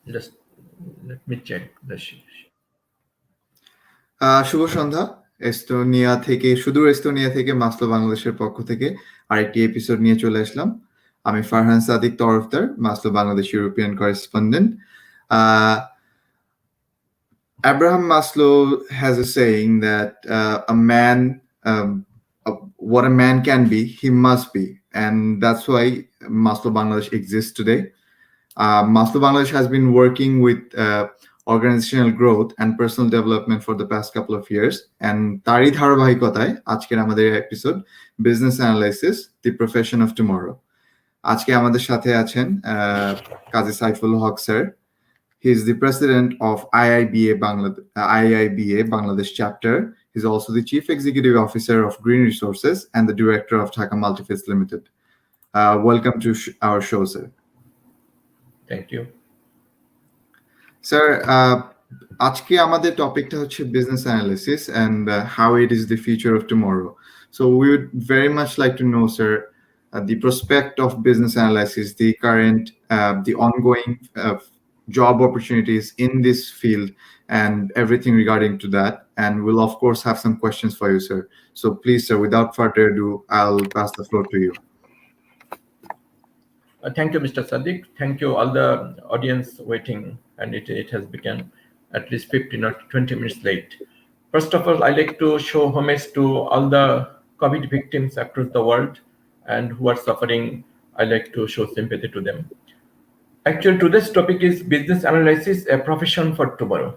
Just let me check the শুভ সন্ধ্যা। সুদূর Estonia থেকে Maslow বাংলাদেশের পক্ষ থেকে আরেকটি এপিসোড নিয়ে চলে আসলাম। আমি Farhan Sadiq Tarafdar, Maslow Bangladesh European correspondent. Abraham Maslow has a saying that what a man can be, he must be, and that's why Maslow Bangladesh exists today. Maslow Bangladesh has been working with organizational growth and personal development for the past couple of years. And তারই ধারাবাহিকতায় আজকের আমাদের episode business analysis, the profession of tomorrow. আজকে আমাদের সাথে আছেন কাজী সাইফুল হক sir. He is the president of IIBA Bangladesh chapter. He's also the chief executive officer of Green Resources and the director of Dhaka Multiface Limited. Welcome to our show, sir. Thank you. Sir, আজকে আমাদের টপিকটা হচ্ছে business analysis and how it is the future of tomorrow. So we would very much like to know, sir, the prospect of business analysis, the current, the ongoing job opportunities in this field and everything regarding to that. And we'll of course have some questions for you, sir. So please, sir, without further ado, I'll pass the floor to you. Thank you, Mr. Sadiq. Thank you, all the audience waiting, and it has become at least 15 or 20 minutes late. First of all, I'd like to show homage to all the COVID victims across the world and who are suffering. I'd like to show sympathy to them. Actually, today's topic is business analysis, a profession for tomorrow.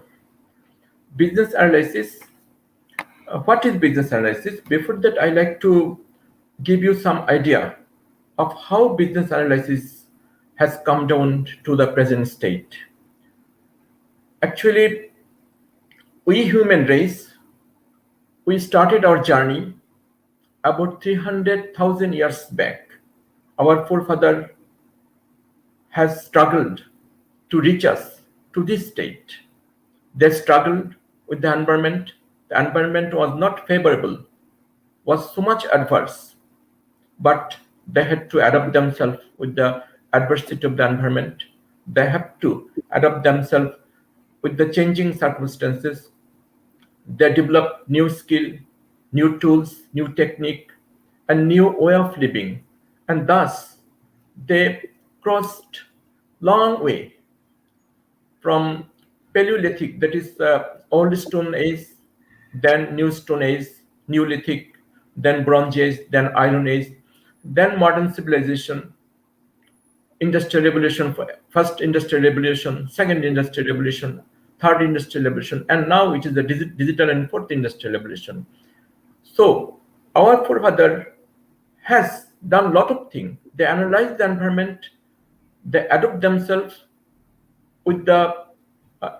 Business analysis. What is business analysis? Before that, I'd like to give you some idea of how business analysis has come down to the present state. Actually, we human race, we started our journey about 300,000 years back. Our forefather has struggled to reach us to this state. They struggled with the environment. The environment was not favorable, was so much adverse, but they had to adapt themselves with the adversity of the environment. They have to adapt themselves with the changing circumstances. They develop new skill, new tools, new technique, and new way of living. And thus, they crossed long way from Paleolithic, that is old Stone Age, then New Stone Age, Neolithic, then Bronze Age, then Iron Age, then modern civilization, industrial revolution, first industrial revolution, second industrial revolution, third industrial revolution, and now it is the digital and fourth industrial revolution. So our forefather has done a lot of things. They analyze the environment, they adapt themselves with the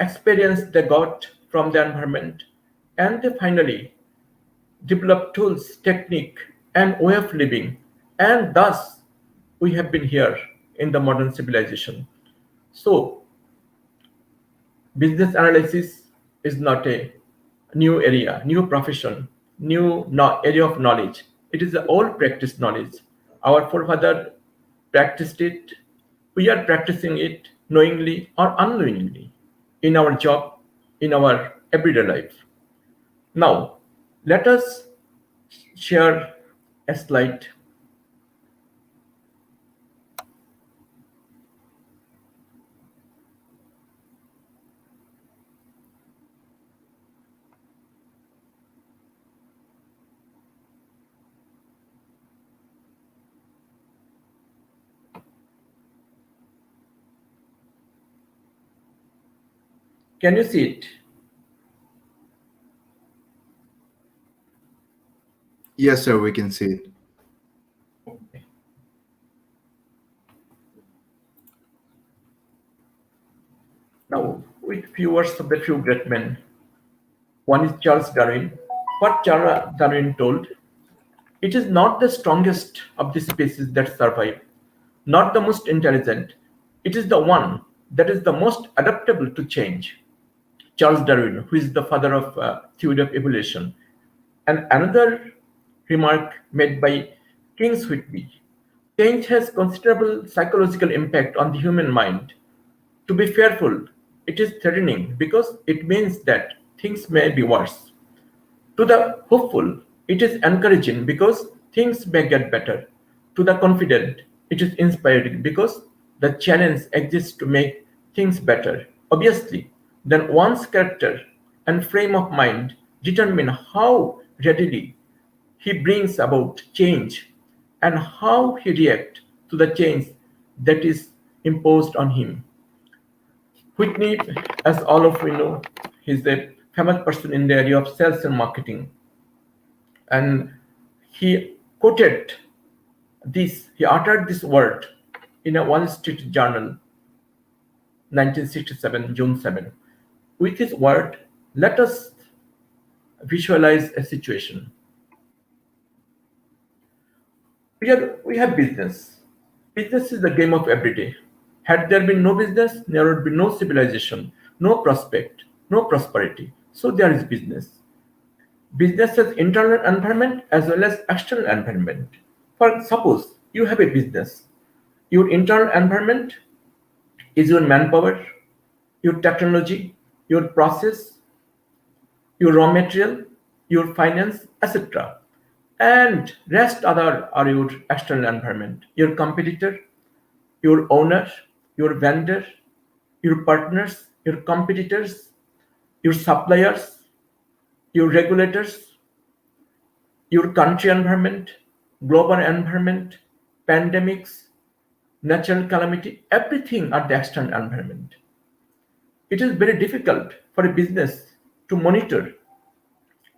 experience they got from the environment, and they finally develop tools, technique, and way of living, and thus we have been here in the modern civilization. So business analysis is not a new area, new profession, new area of knowledge. It is the old practice knowledge. Our forefather practiced it. We are practicing it knowingly or unknowingly in our job, in our everyday life. Now, let us share a slide. Can you see it? Yes, sir, we can see it. Okay. Now, with few words of the few great men. One is Charles Darwin. What Charles Darwin told, it is not the strongest of the species that survive, not the most intelligent. It is the one that is the most adaptable to change. Charles Darwin, who is the father of theory of evolution. And another remark made by King Whitby, change has considerable psychological impact on the human mind. To be fearful, it is threatening because it means that things may be worse. To the hopeful, it is encouraging because things may get better. To the confident, it is inspiring because the challenge exists to make things better. Obviously, then one's character and frame of mind determine how readily he brings about change and how he reacts to the change that is imposed on him. Whitney, as all of we know, he's a famous person in the area of sales and marketing. And he quoted he uttered this word in a Wall Street Journal, 1967, June 7. With his word, let us visualize a situation. We have business. Business is the game of every day. Had there been no business, there would be no civilization, no prospect, no prosperity. So there is business. Business has internal environment as well as external environment. For suppose you have a business, your internal environment is your manpower, your technology, your process, your raw material, your finance, etc. And rest other are your external environment, your competitor, your owner, your vendor, your partners, your competitors, your suppliers, your regulators, your country environment, global environment, pandemics, natural calamity, everything are the external environment. It is very difficult for a business to monitor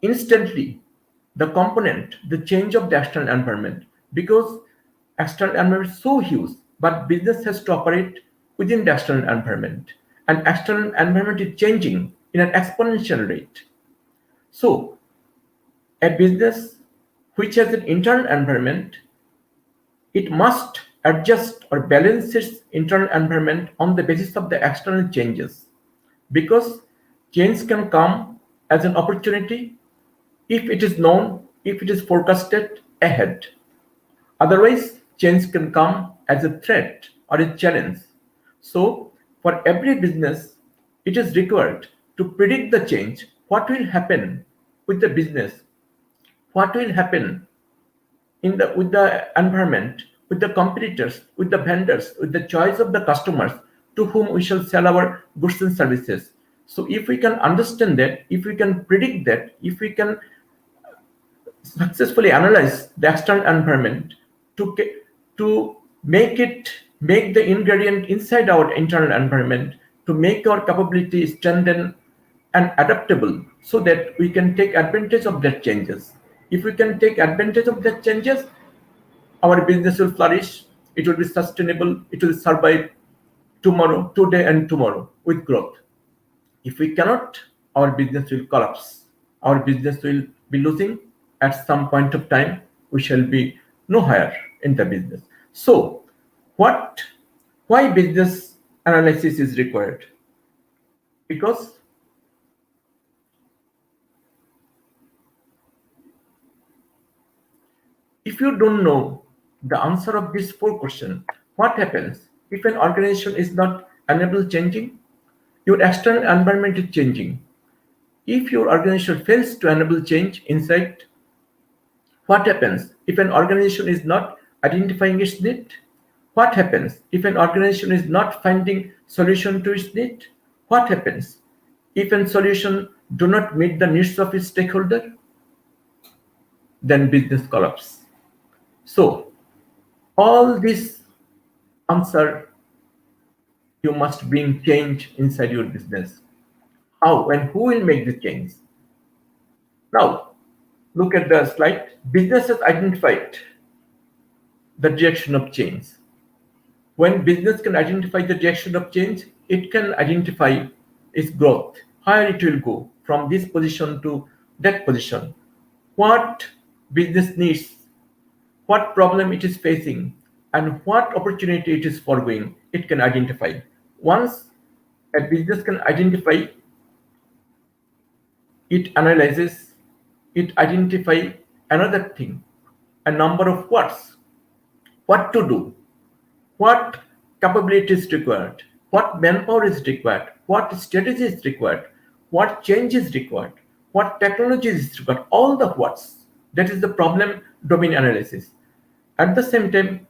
instantly the change of the external environment because external environment is so huge, but business has to operate within the external environment. And external environment is changing in an exponential rate. So a business which has an internal environment, it must adjust or balance its internal environment on the basis of the external changes because change can come as an opportunity if it is known, if it is forecasted ahead. Otherwise, change can come as a threat or a challenge. So, for every business, it is required to predict the change, what will happen with the business, what will happen with the environment, with the competitors, with the vendors, with the choice of the customers to whom we shall sell our goods and services. So if we can understand that, if we can predict that, if we can successfully analyze the external environment to make the ingredient inside our internal environment to make our capability strengthen and adaptable so that we can take advantage of that changes. If we can take advantage of that changes, our business will flourish, it will be sustainable, it will survive tomorrow, today and tomorrow with growth. If we cannot, our business will collapse. Our business will be losing. At some point of time, we shall be no higher in the business. So, why business analysis is required? Because if you don't know the answer of these four questions, what happens if an organization is not enable changing? Your external environment is changing. If your organization fails to enable change inside, what happens if an organization is not identifying its need? What happens if an organization is not finding solution to its need? What happens if a solution do not meet the needs of its stakeholder? Then business collapse. So all this answer, you must bring change inside your business. How and who will make the change? Now, look at the slide. Business has identified the direction of change. When business can identify the direction of change, it can identify its growth, where it will go from this position to that position, what business needs, what problem it is facing, and what opportunity it is foregoing, it can identify. Once a business can identify, it analyzes, it identify another thing, a number of what to do, what capabilities required, what manpower is required, what strategy is required, what change is required, what technology is required, all the what's. That is the problem domain analysis. At the same time,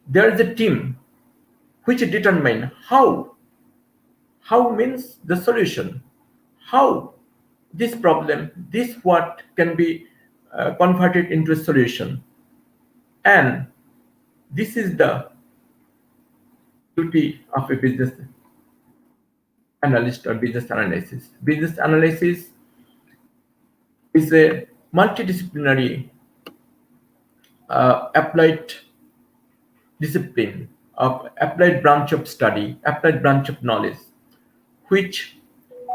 there is a team which determine how means the solution, how this problem, this what can be converted into a solution. And this is the duty of a business analyst or business analysis. Business analysis is a multidisciplinary applied discipline of applied branch of study, applied branch of knowledge, which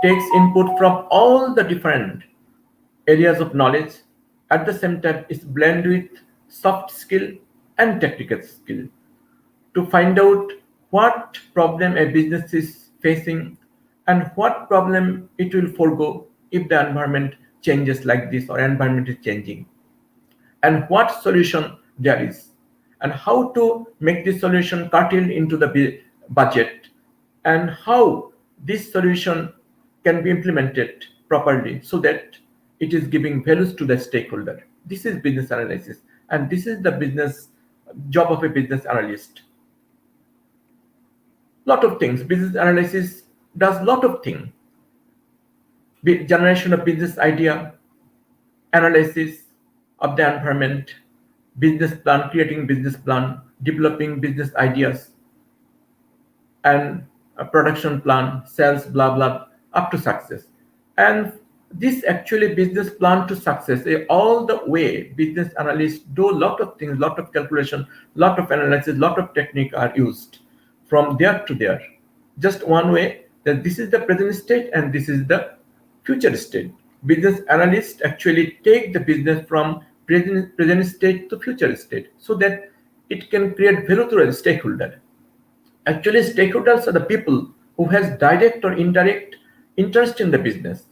takes input from all the different areas of knowledge. At the same time, is blend with soft skill and technical skill to find out what problem a business is facing and what problem it will forego if the environment changes like this or environment is changing, and what solution there is, and how to make this solution curtailed into the budget, and how this solution can be implemented properly so that it is giving values to the stakeholder. This is business analysis, and this is the business job of a business analyst. Lot of things business analysis does, lot of things: generation of business idea, analysis of the environment, business plan, creating business plan, developing business ideas, and a production plan, sales, blah blah, up to success. And this actually business plan to success, all the way business analysts do a lot of things, lot of calculation, lot of analysis, lot of technique are used from there to there. Just one way, that this is the present state and this is the future state. Business analysts actually take the business from present state to future state so that it can create value to a stakeholder. Actually, stakeholders are the people who has direct or indirect interest in the business,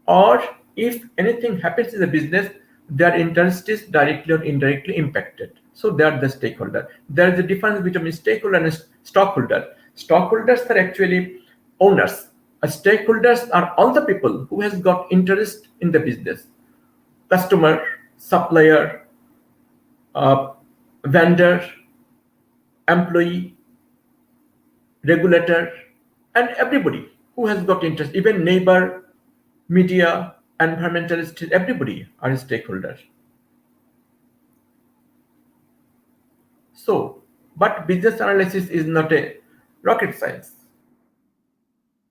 or if anything happens in the business, their interest is directly or indirectly impacted. So they are the stakeholder. There is a difference between stakeholder and stockholder. Stockholders are actually owners. Stakeholders are all the people who has got interest in the business: customer, supplier, uh, vendor, employee, regulator, and everybody who has got interest, even neighbor, media, environmentalist, everybody are a stakeholder. So, but business analysis is not a rocket science.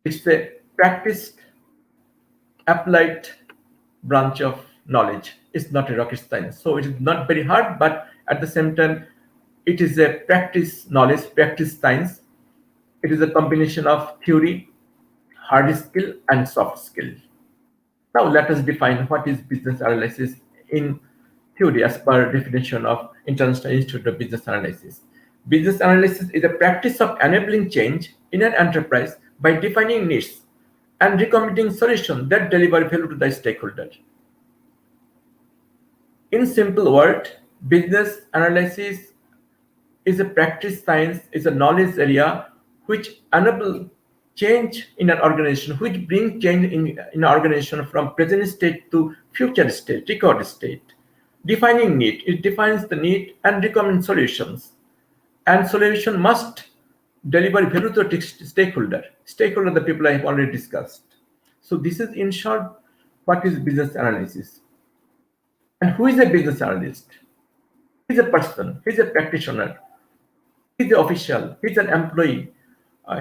It's a practiced, applied branch of knowledge. It's not a rocket science. So it is not very hard, but at the same time, it is a practice knowledge, practice science. It is a combination of theory, hard skill, and soft skill. Now let us define what is business analysis in theory as per definition of International Institute of Business Analysis. Business analysis is a practice of enabling change in an enterprise by defining needs and recommending solutions that deliver value to the stakeholder. In simple word, business analysis is a practice science, is a knowledge area which enable change in an organization, which brings change in an organization from present state to future state, record state. Defining need, it defines the need and recommend solutions. And solution must deliver value to the stakeholder. Stakeholder, the people I have already discussed. So this is in short what is business analysis. And who is a business analyst? He is a person, he is a practitioner, he is an official, he is an employee,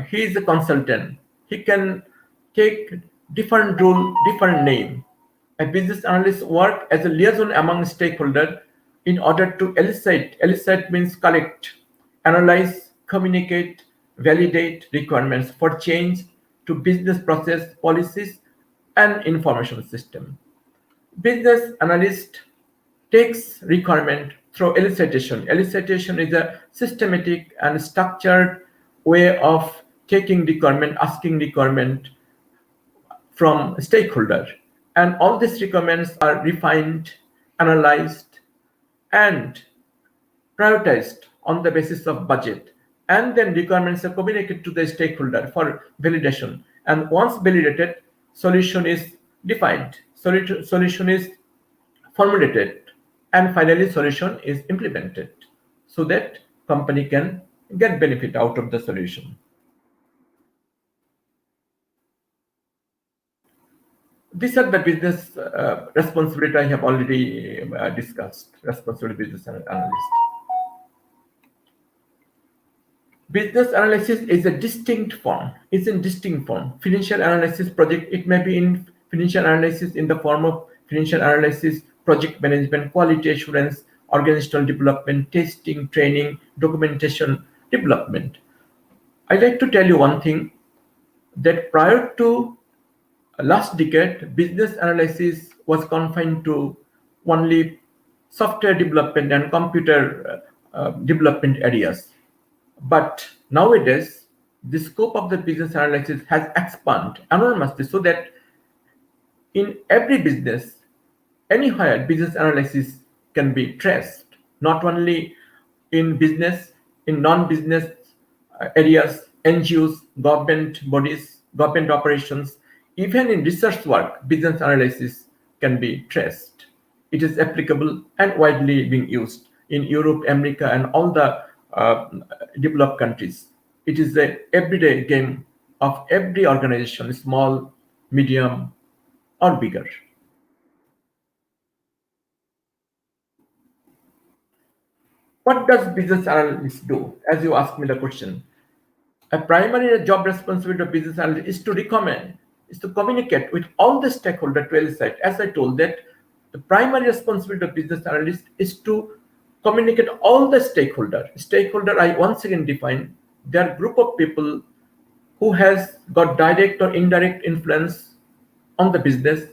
he is a consultant. He can take different role, different name. A business analyst work as a liaison among stakeholders in order to elicit means collect, analyze, communicate, validate requirements for change to business process, policies, and information system. Business analyst takes requirement through elicitation. Elicitation is a systematic and structured way of taking requirement, asking requirement from stakeholder. And all these requirements are refined, analyzed, and prioritized on the basis of budget. and then requirements are communicated to the stakeholder for validation. And once validated, solution is defined, solution is formulated, and finally solution is implemented so that company can get benefit out of the solution. These are the business responsibility I have already discussed. Responsible business analyst. Business analysis is a distinct form. It's in distinct form. Financial analysis project. It may be in financial analysis in the form of financial analysis, project management, quality assurance, organizational development, testing, training, documentation, development. I'd like to tell you one thing that prior to last decade, business analysis was confined to only software development and computer development areas. But nowadays, the scope of the business analysis has expanded enormously so that in every business, anywhere business analysis can be traced, not only in business, in non-business areas, NGOs, government bodies, government operations, even in research work, business analysis can be traced. It is applicable and widely being used in Europe, America, and all the uh, developed countries. It is the everyday game of every organization, small, medium, or bigger. What does business analyst do? As you asked me the question, a primary job responsibility of business analyst is to recommend, is to communicate with all the stakeholders to elicit. As I told that the primary responsibility of business analyst is to communicate all the stakeholder. Stakeholder I once again define, they are group of people who has got direct or indirect influence on the business,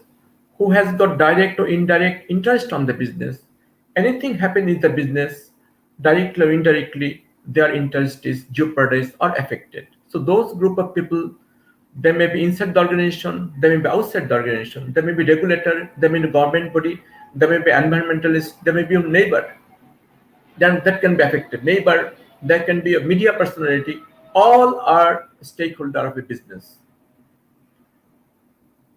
who has got direct or indirect interest on the business. Anything happen in the business, directly or indirectly, their interest is jeopardized or affected. So those group of people, they may be inside the organization, they may be outside the organization, they may be regulator, they may be government body, they may be environmentalist, they may be a neighbor, then that can be affected. Neighbor, there can be a media personality, all are stakeholder of a business.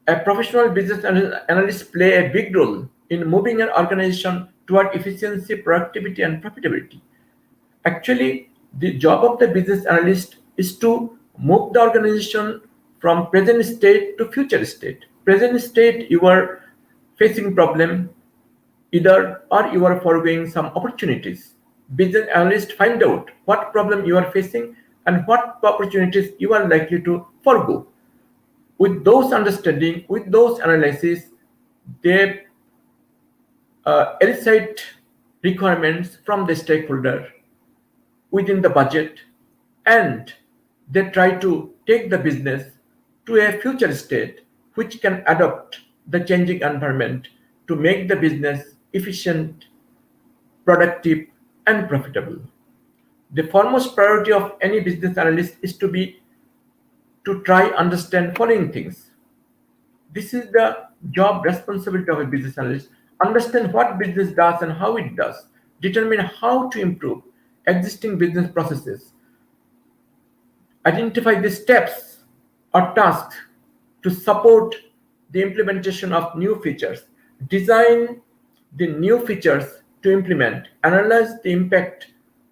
A professional business analyst play a big role in moving an organization toward efficiency, productivity, and profitability. Actually, the job of the business analyst is to move the organization from present state to future state. Present state, you are facing problem either or you are foregoing some opportunities. Business analyst find out what problem you are facing and what opportunities you are likely to forego. With those understanding, with those analysis, they elicit requirements from the stakeholder within the budget, and they try to take the business to a future state which can adapt the changing environment to make the business efficient, productive, and profitable. The foremost priority of any business analyst is to try understand following things. This is the job responsibility of a business analyst. Understand what business does and how it does. Determine how to improve existing business processes. Identify the steps or tasks to support the implementation of new features. Design the new features to implement. Analyze the impact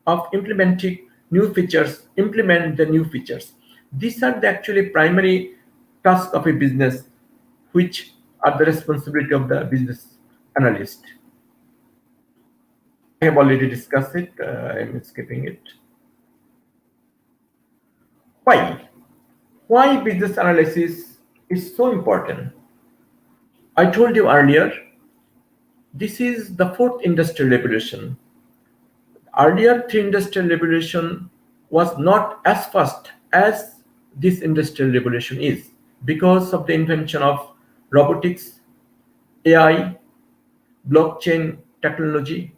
of implementing new features. Implement the new features. These are the actually primary tasks of a business, which are the responsibility of the business analyst. I have already discussed it. I'm skipping it. Why? Why business analysis is so important? I told you earlier, this is the fourth industrial revolution. Earlier three industrial revolution was not as fast as this industrial revolution is because of the invention of robotics, AI, blockchain technology,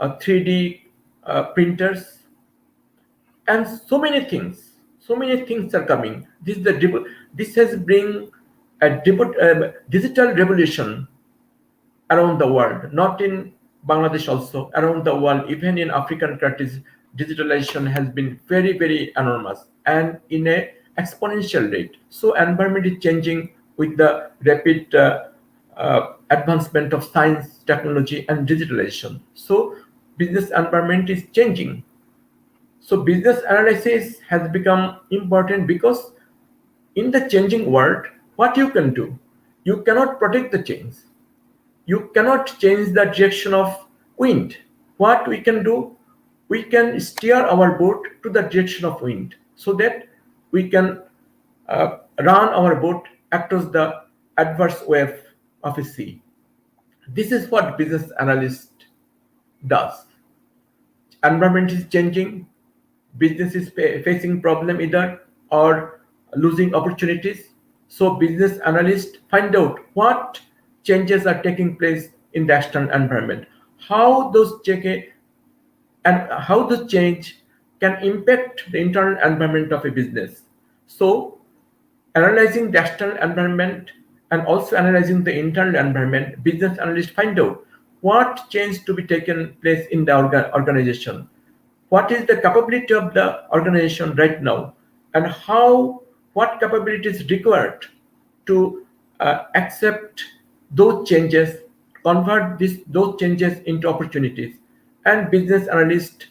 3D printers, and so many things. So many things are coming. This has bring a digital revolution around the world, not in Bangladesh also, around the world, even in African countries. digitalization has been very, very enormous and in a exponential rate. So environment is changing with the rapid advancement of science, technology, and digitalization. So business environment is changing. So business analysis has become important because in the changing world, what you can do, you cannot predict the change. You cannot change the direction of wind. What we can do, we can steer our boat to the direction of wind so that we can run our boat across the adverse wave of a sea. This is what business analyst does. Environment is changing, business is facing problem either or losing opportunities. So business analysts find out what changes are taking place in the external environment, how those and how the change can impact the internal environment of a business. So analyzing the external environment and also analyzing the internal environment, business analysts find out what change to be taken place in the organization, what is the capability of the organization right now, and how what capability is required to accept those changes, convert those changes into opportunities, and business analysts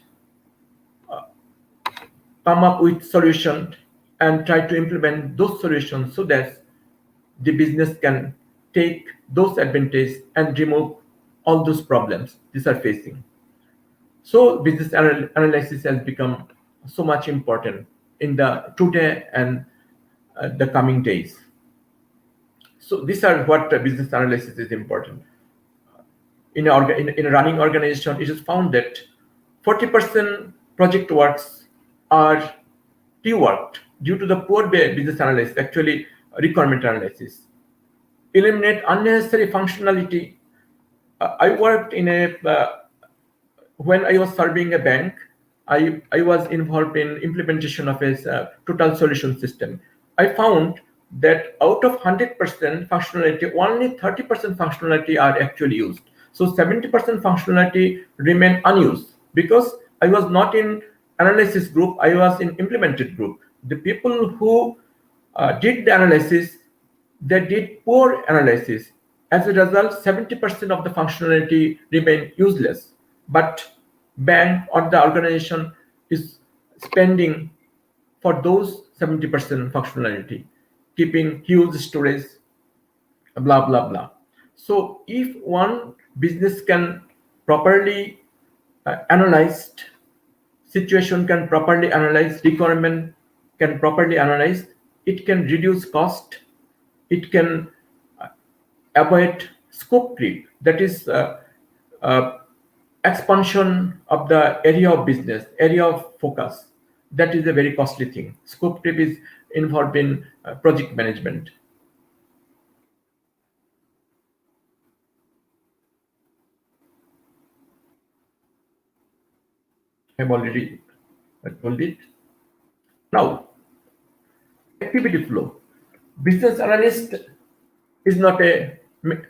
come up with solutions and try to implement those solutions so that the business can take those advantages and remove all those problems these are facing. So business analysis has become so much important in the today and the coming days. So these are what business analysis is important. In a running organization, it is found that 40% project works are reworked due to the poor business analysis, actually requirement analysis. Eliminate unnecessary functionality. I worked in a when I was serving a bank, I was involved in implementation of a total solution system. I found that out of 100% functionality, only 30% functionality are actually used. So 70% functionality remain unused because I was not in analysis group, I was in implemented group. The people who did the analysis, they did poor analysis. As a result, 70% of the functionality remain useless. But bank or the organization is spending for those 70% functionality, keeping huge storage, blah blah blah. So if one business can properly analyzed, situation can properly analyze, requirement can properly analyze, it can reduce cost, it can avoid scope creep, that is uh, expansion of the area of business, area of focus. That is a very costly thing. Scope creep is involved in project management. I've already told it. Now, activity flow. Business analyst is not a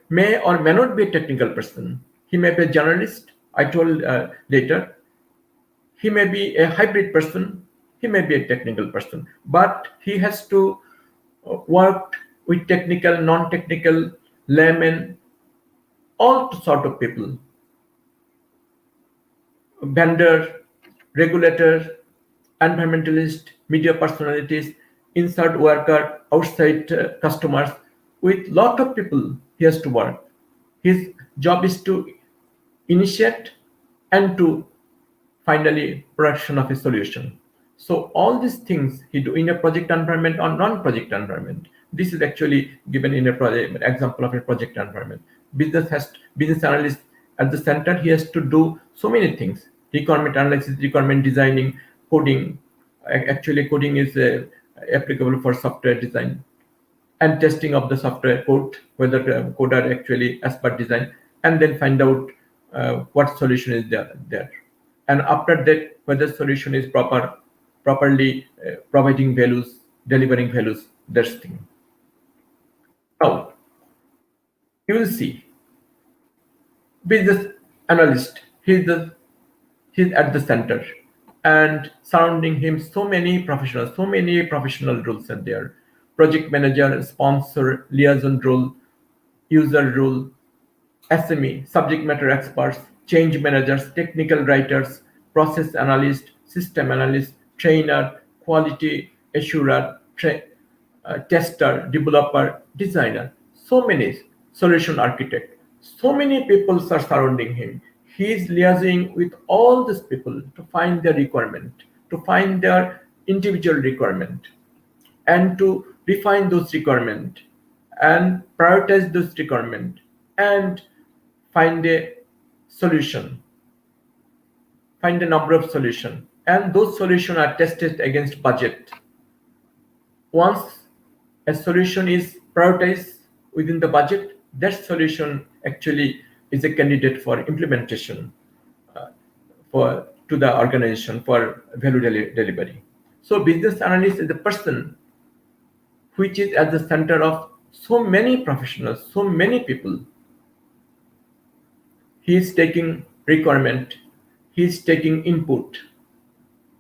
may or may not be a technical person. He may be a journalist. I told later. He may be a hybrid person. He may be a technical person, but he has to work with technical, non-technical, laymen, all sort of people, vendor, regulator, environmentalist, media personalities, inside worker, outside customers, with lot of people he has to work. His job is to initiate and to finally production of a solution. So all these things he do in a project environment or non-project environment. This is actually given in a project example of a project environment. Business analyst at the center. He has to do so many things: requirement analysis, requirement designing, coding. Actually, coding is applicable for software design and testing of the software code, whether the coder actually as per design, and then find out what solution is there. And after that, whether solution is properly providing values, delivering values, that's thing. Now, you will see business analyst, he's at the center, and surrounding him so many professional roles are there: project manager, sponsor, liaison role, user role, SME, subject matter experts, change managers, technical writers, process analyst, system analyst, trainer, quality assurer, tester, developer, designer. So many, solution architect. So many people are surrounding him. He is liaising with all these people to find their requirement, to find their individual requirement, and to define those requirements and prioritize those requirements and find a solution, find a number of solutions, and those solutions are tested against budget. Once a solution is prioritized within the budget, that solution actually is a candidate for implementation uh, for to the organization for value delivery. So business analyst is the person which is at the center of so many professionals, so many people. He is taking requirement, he is taking input,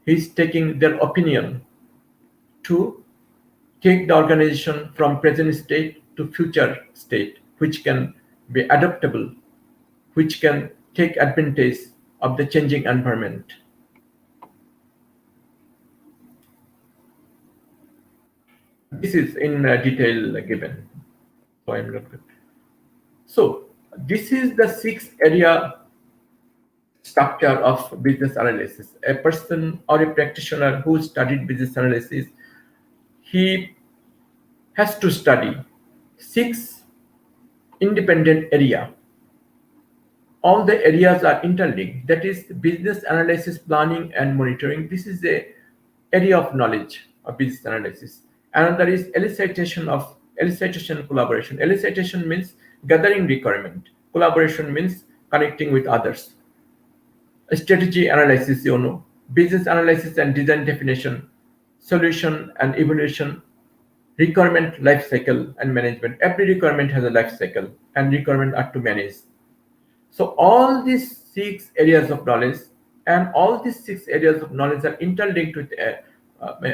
he is taking their opinion to take the organization from present state to future state, which can be adaptable, which can take advantage of the changing environment. This is in detail given, so I'm not good. So this is the six area structure of business analysis. A person or a practitioner who studied business analysis, he has to study six independent area. All the areas are interlinked. That is business analysis, planning, and monitoring. This is a area of knowledge of business analysis. Another is elicitation collaboration. Elicitation means gathering requirement. Collaboration means connecting with others. Strategy analysis, business analysis and design definition, solution and evaluation, requirement life cycle and management. Every requirement has a life cycle and requirement are to manage. So all these six areas of knowledge and all these six areas of knowledge are interlinked with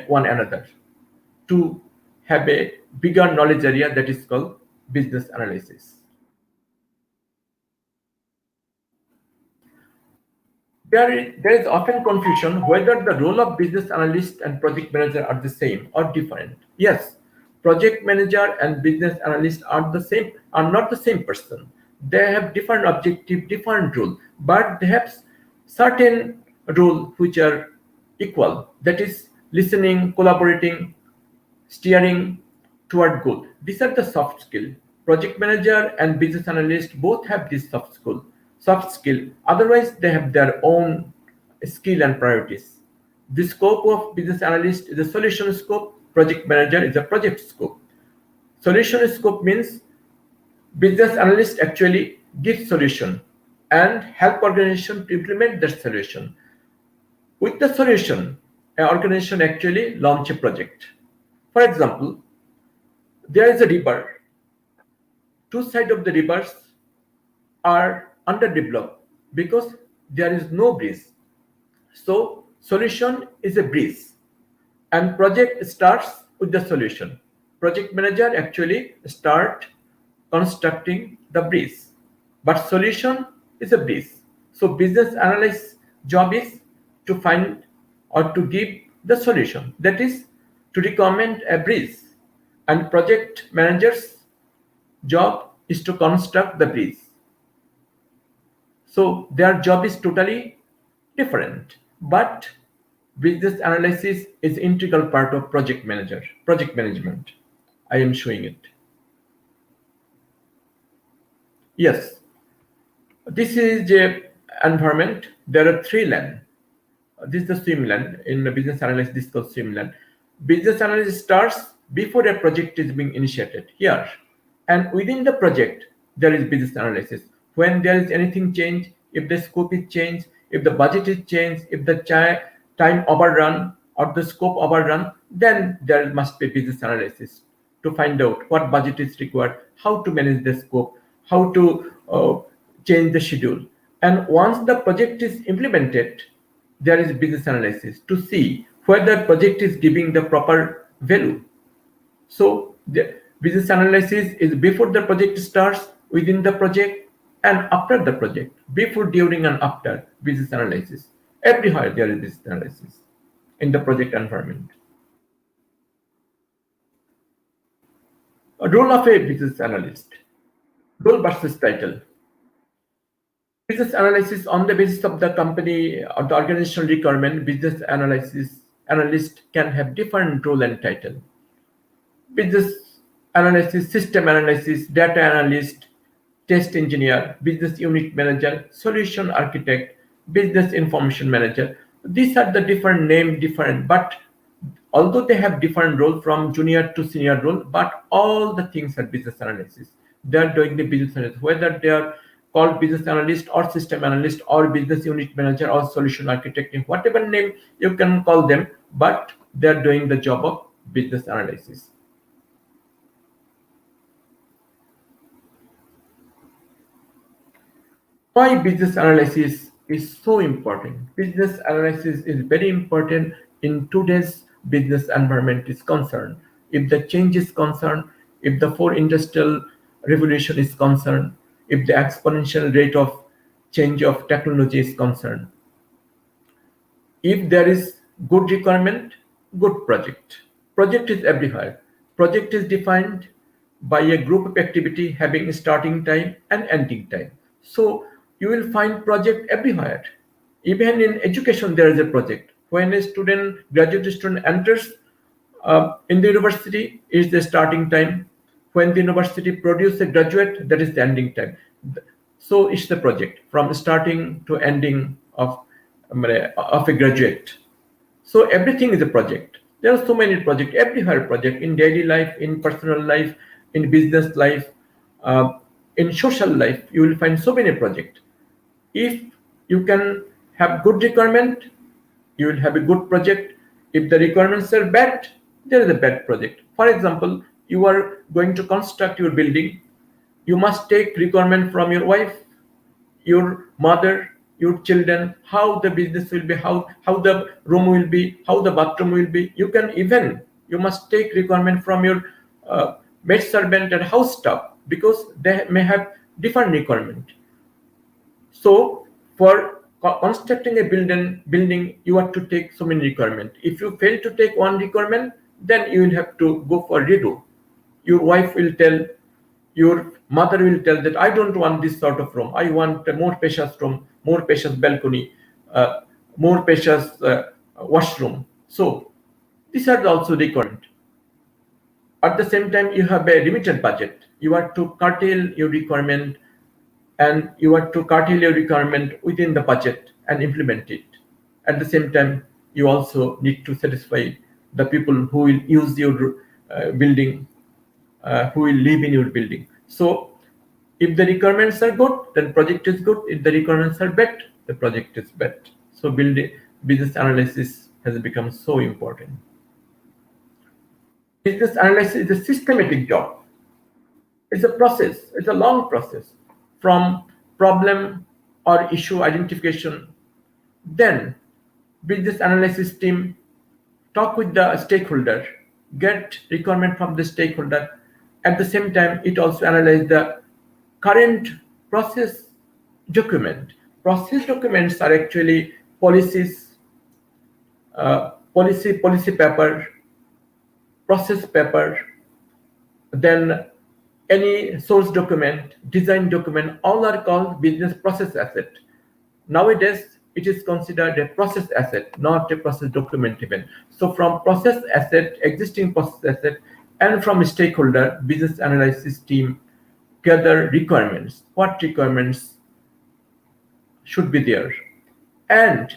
one another to have a bigger knowledge area that is called business analysis. There is often confusion whether the role of business analyst and project manager are the same or different. Yes, project manager and business analyst are not the same person. They have different objective, different role, but they have certain role which are equal. That is listening, collaborating, steering toward goal. These are the soft skill. Project manager and business analyst both have this soft skill. Otherwise, they have their own skill and priorities. The scope of business analyst is a solution scope. Project manager is a project scope. Solution scope means business analyst actually gives solution and help organization to implement that solution. With the solution, an organization actually launch a project. For example, there is a river. Two sides of the rivers are underdeveloped because there is no bridge. So solution is a bridge and project starts with the solution. Project manager actually start constructing the bridge, but solution is a bridge. So business analyst job is to find or to give the solution, that is to recommend a bridge, and project manager's job is to construct the bridge. So their job is totally different, but business analysis is integral part of project management. I am showing it. Yes, this is a environment. There are three lane. This is the swim lane. In the business analysis, this is called swim lane. Business analysis starts before a project is being initiated here, and within the project there is business analysis. When there is anything change, if the scope is changed, if the budget is changed, if the time overrun or the scope overrun, then there must be business analysis to find out what budget is required, how to manage the scope, how to change the schedule. And once the project is implemented, there is business analysis to see whether project is giving the proper value. So the business analysis is before the project starts, within the project, and after the project. Before, during, and after business analysis. Everywhere there is business analysis in the project environment. A role of a business analyst. Role versus title. Business analysis on the basis of the company or the organizational requirement, business analyst can have different role and title. Business analysis, system analysis, data analyst, test engineer, business unit manager, solution architect, business information manager. These are the different name, different, but although they have different role from junior to senior role, but all the things are business analysis. They are doing the business analysis, whether they are called business analyst or system analyst or business unit manager or solution architect, in whatever name you can call them, but they are doing the job of business analysis. Why business analysis is so important? Business analysis is very important in today's business environment is concerned. If the change is concerned, if the fourth industrial revolution is concerned, if the exponential rate of change of technology is concerned, if there is good requirement, good project. Project is everywhere. Project is defined by a group of activity having a starting time and ending time. So you will find project everywhere. Even in education, there is a project. When a student, graduate student enters in the university, is the starting time. When the university produces a graduate, that is the ending time. So it's the project from starting to ending of a graduate. So everything is a project. There are so many projects, everywhere project, in daily life, in personal life, in business life, in social life, you will find so many projects. If you can have good requirement, you will have a good project. If the requirements are bad, there is a bad project. For example, you are going to construct your building. You must take requirement from your wife, your mother, your children, how the business will be, how the room will be, how the bathroom will be. You can even, you must take requirement from your maid servant and house staff, because they may have different requirement. So for constructing a building, you have to take so many requirements. If you fail to take one requirement, then you will have to go for redo. Your wife will tell, your mother will tell that I don't want this sort of room. I want a more spacious room, more spacious balcony, more spacious washroom. So these are also requirements. At the same time, you have a limited budget. You have to curtail your requirement, and you have to curtail your requirement within the budget and implement it. At the same time, you also need to satisfy the people who will use your building, who will live in your building. So if the requirements are good, then project is good. If the requirements are bad, the project is bad. So building business analysis has become so important. Business analysis is a systematic job. It's a process. It's a long process from problem or issue identification. Then business analysis team talk with the stakeholder, get requirement from the stakeholder. At the same time, it also analyze the current process document. Process documents are actually policies, policy paper, process paper, then any source document, design document, all are called business process asset. Nowadays, it is considered a process asset, not a process document even. So from process asset, existing process asset, and from stakeholder, business analysis team gather requirements. What requirements should be there? And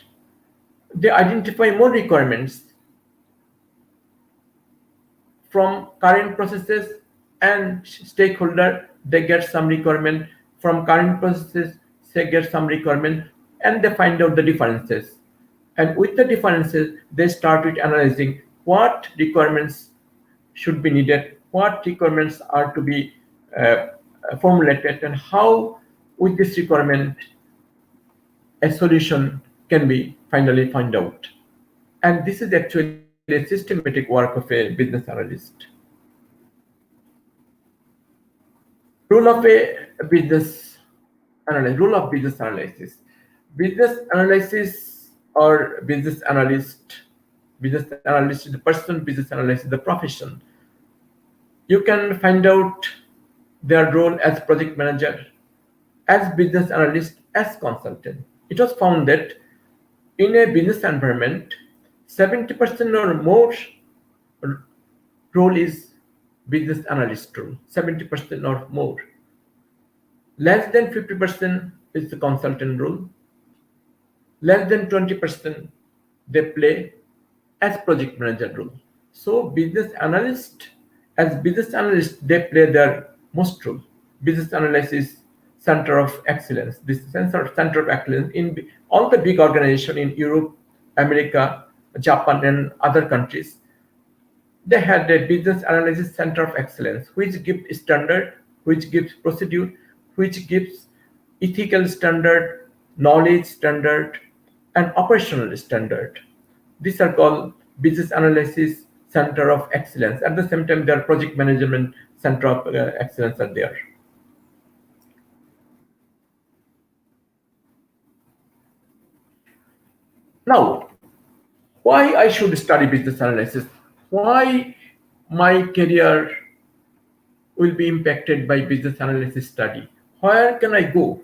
they identify more requirements from current processes, and stakeholder, they get some requirement from current processes, they get some requirement, and they find out the differences. And with the differences, they start with analyzing what requirements should be needed, what requirements are to be formulated, and how with this requirement a solution can be finally find out. And this is actually a systematic work of a business analyst. Rule of a business analysis. Rule of business analysis. Business analysis or business analyst. Business analyst is the person. Business analyst is the profession. You can find out their role as project manager, as business analyst, as consultant. It was found that in a business environment, 70% or more role is business analyst role, 70% or more. Less than 50% is the consultant role. Less than 20% they play as project manager role. So business analyst, they play their most role. Business analyst is center of excellence. This center of excellence in all the big organization in Europe, America, Japan, and other countries. They had a business analysis center of excellence, which gives standard, which gives procedure, which gives ethical standard, knowledge standard, and operational standard. These are called business analysis center of excellence. At the same time, their project management center of excellence are there. Now, why I should study business analysis? Why my career will be impacted by business analysis study? Where can I go?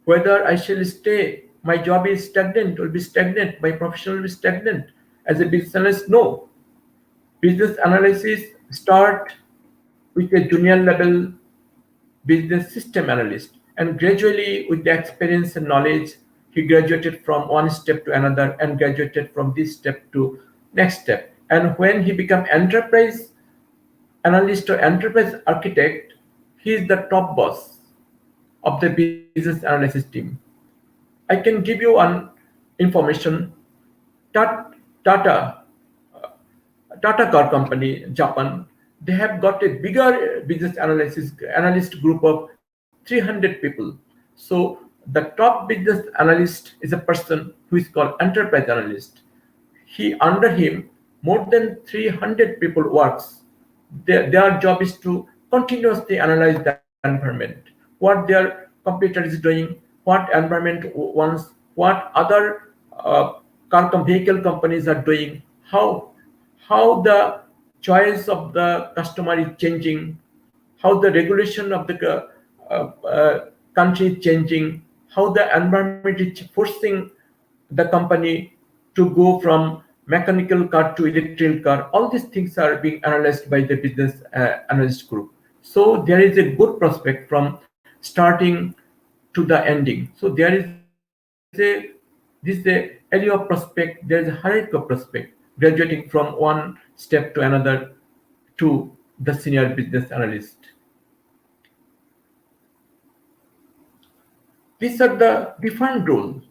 Whether I shall stay, my job is stagnant, will be stagnant, my profession will be stagnant. As a business analyst, no. Business analysis start with a junior level business system analyst, and gradually with the experience and knowledge, he graduated from one step to another and graduated from this step to next step. And when he become enterprise analyst or enterprise architect, he is the top boss of the business analysis team. I can give you one information. Tata Tata Car Company, Japan, they have got a bigger business analyst group of 300 people. So the top business analyst is a person who is called enterprise analyst. He under him more than 300 people works. Their job is to continuously analyze the environment, what their competitor is doing, what environment wants, what other vehicle companies are doing, how the choice of the customer is changing, how the regulation of the country is changing, how the environment is forcing the company to go from mechanical car to electrical car. All these things are being analyzed by the business analyst group. So there is a good prospect from starting to the ending. So this is a area of prospect. There is a hierarchy of prospect, graduating from one step to another to the senior business analyst. These are the different roles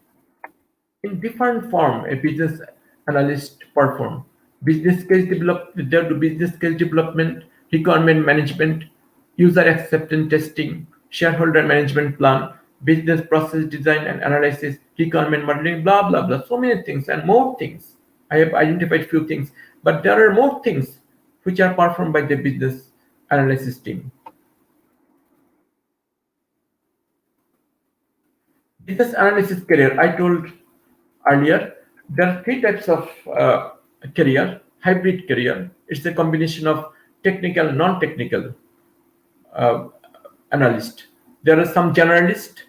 in different form a business analyst perform. Business case develop They do business case development, requirement management, user acceptance testing, shareholder management plan, business process design and analysis, requirement modeling, blah blah blah. So many things and more things. I have identified few things, but there are more things which are performed by the business analysis team. Business analysis career, I told earlier, there are three types of career. Hybrid career, it's a combination of technical and non-technical uh, analyst. There are some generalists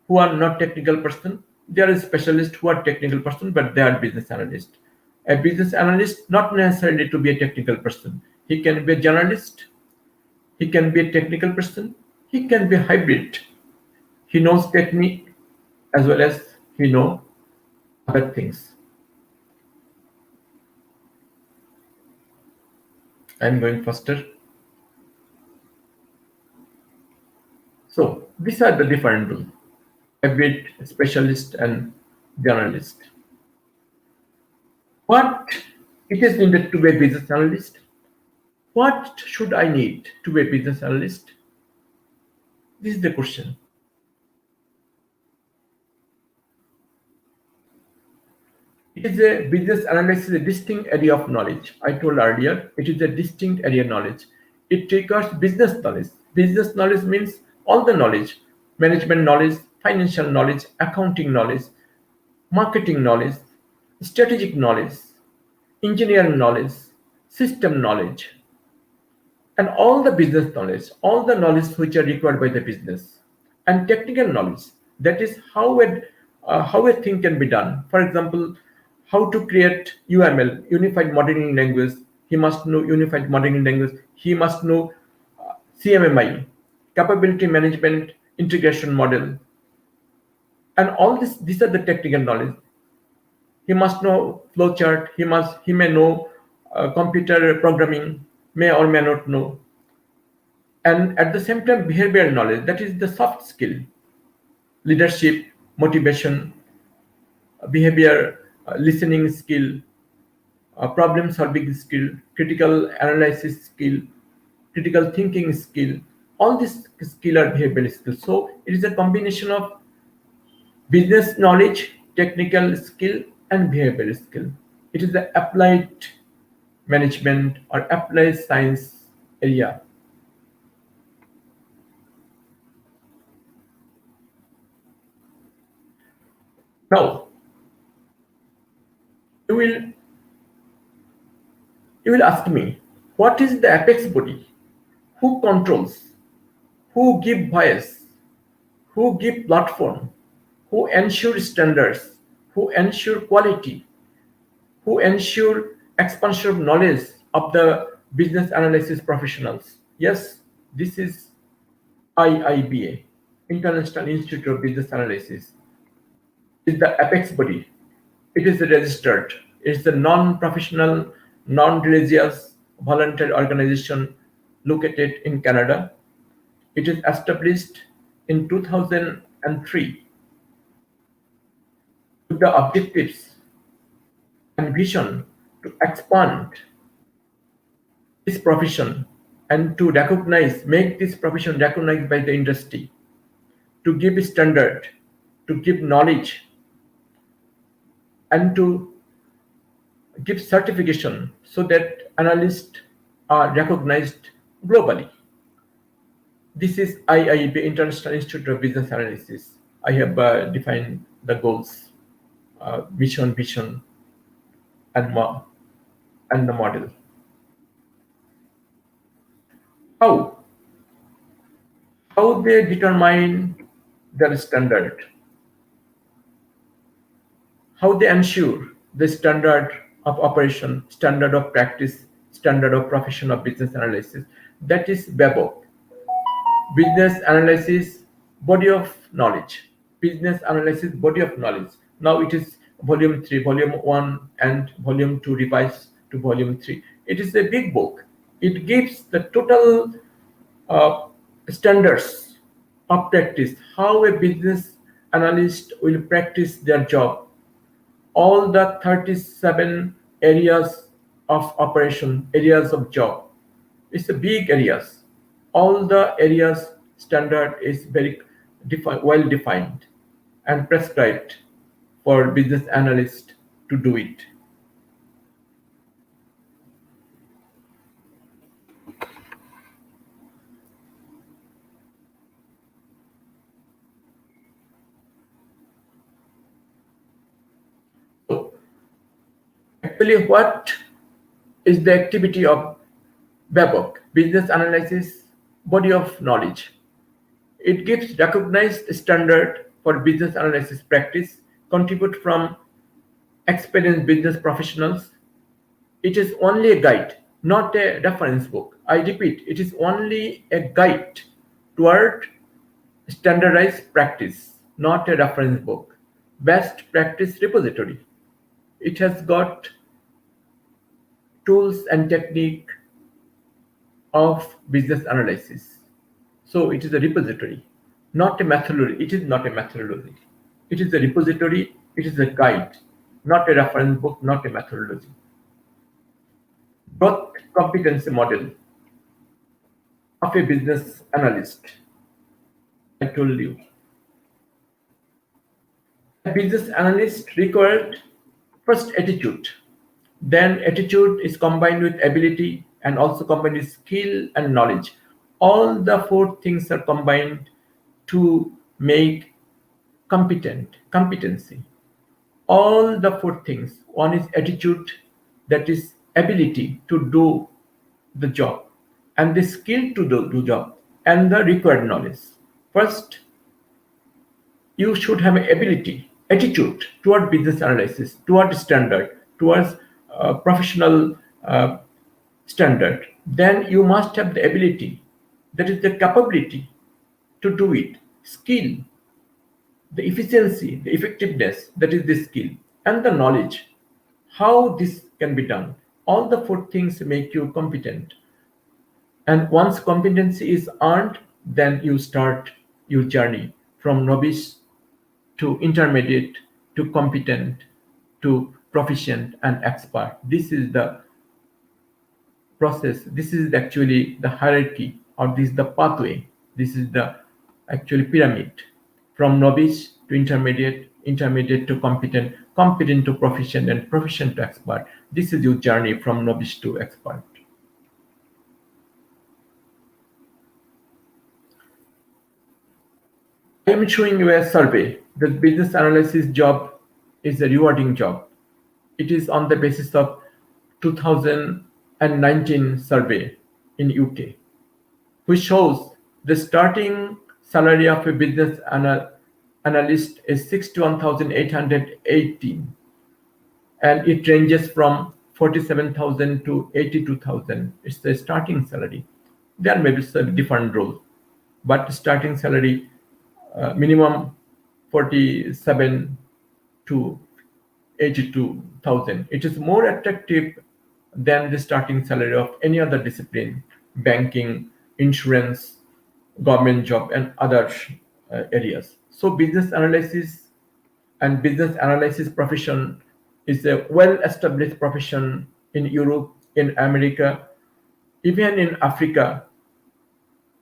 who are not technical person. There are specialists who are technical person, but they are business analyst. A business analyst not necessarily to be a technical person. He can be a generalist. He can be a technical person. He can be a hybrid. He knows technique as well as he know other things. I'm going faster. So these are the different roles: hybrid, specialist, and generalist. What it is needed to be a business analyst? What should I need to be a business analyst? This is the question. It is a business analysis, a distinct area of knowledge. I told earlier, it is a distinct area of knowledge. It requires business knowledge. Business knowledge means all the knowledge, management knowledge, financial knowledge, accounting knowledge, marketing knowledge, strategic knowledge, engineering knowledge, system knowledge, and all the business knowledge, all the knowledge which are required by the business, and technical knowledge. That is how a thing can be done. For example, how to create UML, Unified Modeling Language. He must know Unified Modeling Language. He must know CMMI, Capability Management Integration Model, and all this. These are the technical knowledge. He must know flowchart. He may know computer programming, may or may not know, and at the same time behavioral knowledge, that is the soft skill, leadership, motivation, behavior, listening skill, problem solving skill, critical analysis skill, critical thinking skill. All these skill are behavioral skills. So it is a combination of business knowledge, technical skill, and behavioral skill. It is the applied management or applied science area. Now you will you will ask me, what is the apex body? Who controls? Who give bias? Who give platform? Who ensure standards? Who ensure quality? Who ensure expansion of knowledge of the business analysis professionals? Yes, this is IIBA, International Institute of Business Analysis. Is the apex body. It is registered. It's a non-professional, non-religious, voluntary organization located in Canada. It is established in 2003 with the objectives and vision to expand this profession and to recognize, make this profession recognized by the industry, to give standard, to give knowledge, and to give certification so that analysts are recognized globally. This is IIB, International Institute of Business Analysis. I have defined the goals, vision, and and the model. How? How they determine their standard? How they ensure the standard of operation, standard of practice, standard of profession of business analysis? That is BABOK, business analysis body of knowledge, business analysis body of knowledge. Now it is volume 3, volume 1 and volume 2 revised to volume 3. It is a big book. It gives the total uh, standards of practice, how a business analyst will practice their job, all the 37 areas of operation, areas of job. It's a big areas. All the areas standard is very well defined and prescribed for business analyst to do it. So actually, what is the activity of BABOK, business analysis body of knowledge? It gives recognized standard for business analysis practice, contribute from experienced business professionals. It is only a guide, not a reference book. I repeat, it is only a guide toward standardized practice, not a reference book. Best practice repository. It has got tools and technique of business analysis. So it is a repository, not a methodology. It is not a methodology. It is a repository. It is a guide, not a reference book, not a methodology. Growth competency model of a business analyst. I told you. A business analyst required First, attitude. Then attitude is combined with ability and also combined with skill and knowledge. All the four things are combined to make competency. All the four things. One is attitude, that is ability to do the job, and the skill to do job, and the required knowledge. First, you should have an ability, attitude toward business analysis, toward standard, towards professional uh, standard. Then you must have the ability, that is the capability to do it, skill, the efficiency, the effectiveness, that is the skill, and the knowledge, how this can be done. All the four things make you competent. And once competency is earned, then you start your journey from novice to intermediate to competent to proficient and expert. This is the process. This is actually the hierarchy, or this is the pathway. This is the actually pyramid from novice to intermediate, intermediate to competent, competent to proficient, and proficient to expert. This is your journey from novice to expert. I am showing you a survey. The business analysis job is a rewarding job. It is on the basis of 2019 survey in UK, which shows the starting salary of a business analyst is 61,818, and it ranges from 47,000 to 82,000. It's the starting salary. There may be some different roles, but starting salary minimum 47 to 82,000. It is more attractive than the starting salary of any other discipline, banking, insurance, government job, and other areas. So business analysis and business analysis profession is a well-established profession in Europe, in America, even in Africa,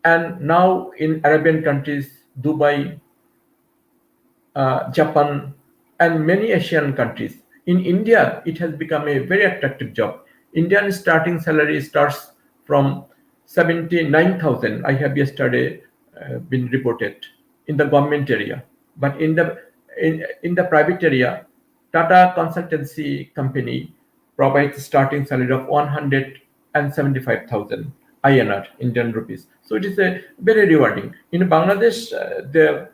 and now in Arabian countries, Dubai, Japan, and many Asian countries. In India, it has become a very attractive job. Indian starting salary starts from 79,000. I have yesterday been reported in the government area, but in the private area, Tata consultancy company provides starting salary of 175,000 INR, Indian rupees. So it is a very rewarding. In Bangladesh, the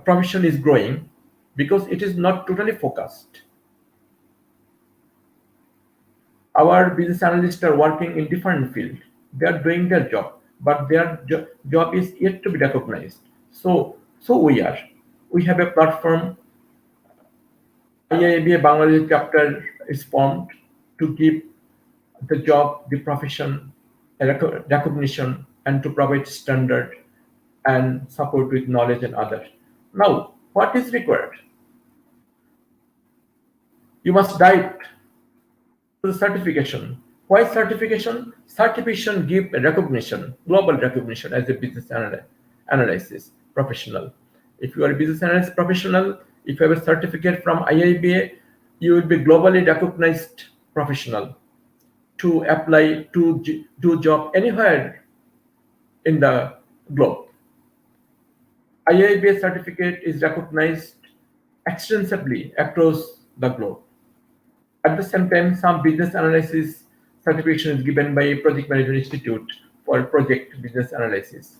profession is growing because it is not totally focused. Our business analysts are working in different fields. They are doing their job, but their job is yet to be recognized. So we have a platform. IIBA Bangladesh chapter is formed to give the job, the profession, a recognition, and to provide standard and support with knowledge and others. Now, what is required? You must dive to the certification. Why certification? Certification give recognition, global recognition as a business analysis professional. If you are a business analyst professional, if you have a certificate from IIBA, you will be globally recognized professional to apply to do job anywhere in the globe. IIBA certificate is recognized extensively across the globe. At the same time, some business analysis certification is given by Project Management Institute for project business analysis.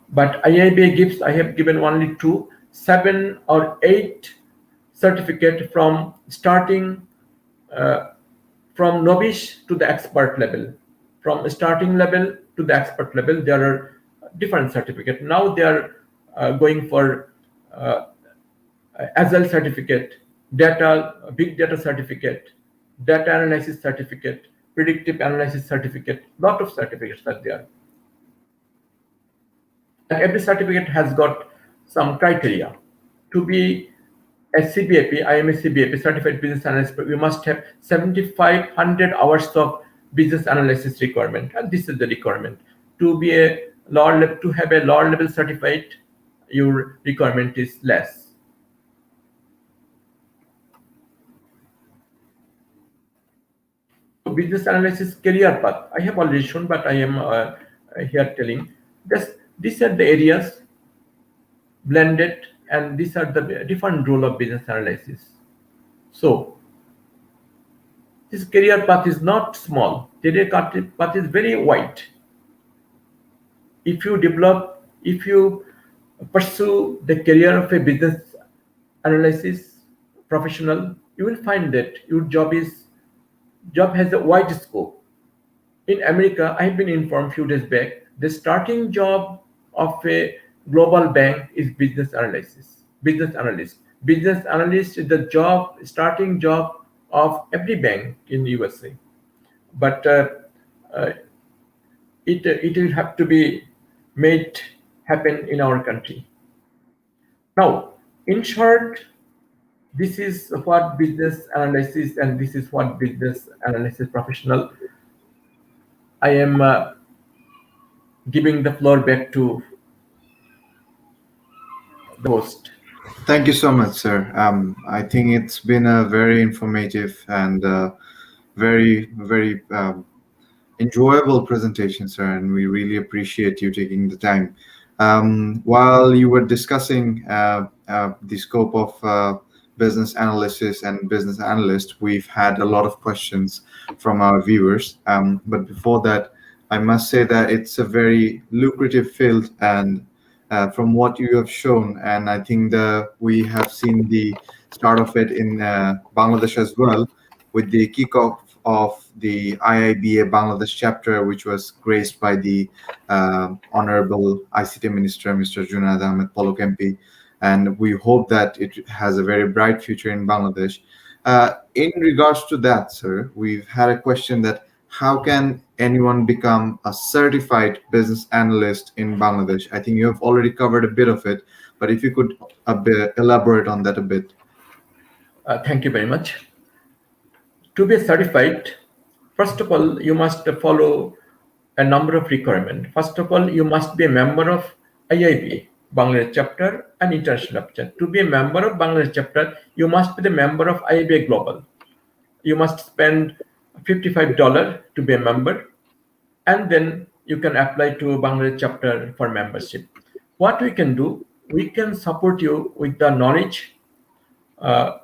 But IIBA gives, I have given only two, 7 or 8 certificate from starting from novice to the expert level. From starting level to the expert level, there are different certificates. Now they are going for Agile certificate, big data certificate, data analysis certificate, predictive analysis certificate. Lot of certificates are there. And every certificate has got some criteria. To be a CBAP, I am a CBAP, Certified Business Analyst, but we must have 7,500 hours of business analysis requirement, and this is the requirement. To be a lower level, to have a lower level certified, your requirement is less. business analysis career path. I have already shown, but I am here telling. These are the areas blended, and these are the different role of business analysis. So this career path is not small. Career path is very wide. If you pursue the career of a business analysis professional, you will find that your job has a wide scope. In America, I have been informed few days back, the starting job of a global bank is business analysis. Business analyst. Business analyst is the starting job of every bank in USA. But uh, it will have to be made happen in our country. Now, in short, this is what business analysis and this is what business analysis professional. I am giving the floor back to the host. Thank you so much, sir. I think it's been a very informative and very enjoyable presentation, sir, and we really appreciate you taking the time. While you were discussing the scope of business analysis and business analyst, we've had a lot of questions from our viewers. But before that, I must say that it's a very lucrative field, and from what you have shown, and I think we have seen the start of it in Bangladesh as well, with the kickoff of the IIBA Bangladesh chapter, which was graced by the Honorable ICT Minister, Mr. Junaid Ahmed Polok MP. And we hope that it has a very bright future in Bangladesh. In regards to that, sir, we've had a question that how can anyone become a certified business analyst in Bangladesh? I think you have already covered a bit of it, but if you could elaborate on that a bit. Thank you very much. To be certified, first of all, you must follow a number of requirements. First of all, you must be a member of IIBA, Bangladesh chapter and international chapter. To be a member of Bangladesh chapter, you must be the member of IIBA Global. You must spend $55 to be a member, and then you can apply to Bangladesh chapter for membership. What we can do, we can support you with the knowledge,